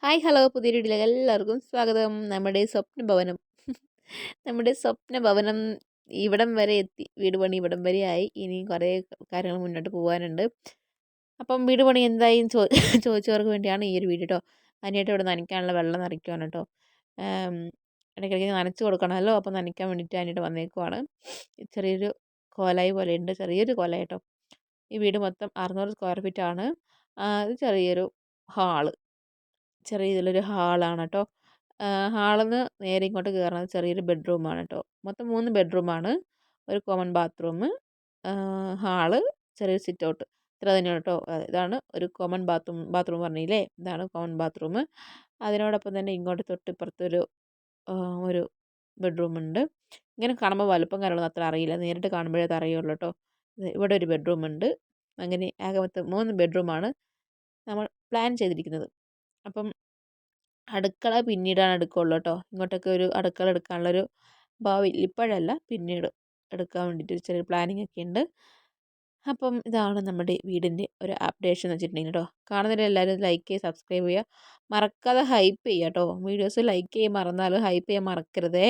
Hi hello പുതിയൊരു വീഡിയോയിലേക്ക് എല്ലാവർക്കും സ്വാഗതം. നമ്മുടെ സ്വപ്ന ഭവനം ഇവിടം വരെ എത്തി. വീട് പണി ഇവിടം വരെ ആയി. ഇനിയും കുറേ കാര്യങ്ങൾ മുന്നോട്ട് പോകാനുണ്ട്. അപ്പം വീട് പണി എന്തായി ചോദിച്ചവർക്ക് വേണ്ടിയാണ് ഈ ഒരു വീഡിയോ കേട്ടോ. അതിനായിട്ട് ഇവിടെ നനയ്ക്കാനുള്ള വെള്ളം നിറയ്ക്കുവാണ് കേട്ടോ. ആം, ഇടയ്ക്കിടയ്ക്ക് നനച്ച് കൊടുക്കണമല്ലോ, അപ്പം നനയ്ക്കാൻ വേണ്ടിയിട്ട് അതിനായിട്ട് വന്നേക്കുവാണ്. ചെറിയൊരു കോലായി പോലെ ഉണ്ട്, ചെറിയൊരു കോലായി കേട്ടോ. ഈ വീട് മൊത്തം 600 സ്ക്വയർ ഫീറ്റ് ആണ്. ഇത് ചെറിയൊരു ഹാള്, ചെറിയ ഇതിലൊരു ഹാളാണ് കേട്ടോ. ഹാളിൽ നിന്ന് നേരെ ഇങ്ങോട്ട് കയറുന്നത് ചെറിയൊരു ബെഡ്റൂമാണ് കേട്ടോ. മൊത്തം 3 ബെഡ്റൂമാണ്, ഒരു കോമൺ ബാത്റൂം, ഹാള്, ചെറിയൊരു സിറ്റ് ഔട്ട്. ഇത്ര തന്നെയാണ് കേട്ടോ. ഇതാണ് ഒരു കോമൺ ബാത്റൂം പറഞ്ഞില്ലേ, ഇതാണ് കോമൺ ബാത്റൂം. അതിനോടൊപ്പം തന്നെ ഇങ്ങോട്ട് തൊട്ടിപ്പുറത്തൊരു ഒരു ബെഡ്റൂം ഉണ്ട്. ഇങ്ങനെ കാണുമ്പോൾ വലുപ്പം കാര്യങ്ങളൊന്നും അത്ര അറിയില്ല, നേരിട്ട് കാണുമ്പോഴേ അത് അറിയുള്ളൂ കേട്ടോ. ഇവിടെ ഒരു ബെഡ്റൂം ഉണ്ട്. അങ്ങനെ ആകെ മൊത്തം 3 ബെഡ്റൂമാണ് നമ്മൾ പ്ലാൻ ചെയ്തിരിക്കുന്നത്. അപ്പം അടുക്കള പിന്നീടാണ് എടുക്കുകയുള്ളൂ കേട്ടോ. ഇങ്ങോട്ടൊക്കെ ഒരു അടുക്കള എടുക്കാനുള്ളൊരു ഭാവി ഇപ്പോഴല്ല, പിന്നീട് എടുക്കാൻ വേണ്ടിയിട്ട് ഒരു ചെറിയ പ്ലാനിങ് ഒക്കെ ഉണ്ട്. അപ്പം ഇതാണ് നമ്മുടെ വീടിൻ്റെ ഒരു അപ്ഡേഷൻ എന്ന് വെച്ചിട്ടുണ്ടെങ്കിൽ കേട്ടോ. കാണുന്നവരെല്ലാവരും ലൈക്ക് ചെയ്യുക, സബ്സ്ക്രൈബ് ചെയ്യുക, മറക്കാതെ ഹൈപ്പ് ചെയ്യുക കേട്ടോ. വീഡിയോസ് ലൈക്ക് ചെയ്യാൻ മറന്നാലും ഹൈപ്പ് ചെയ്യാൻ മറക്കരുതേ.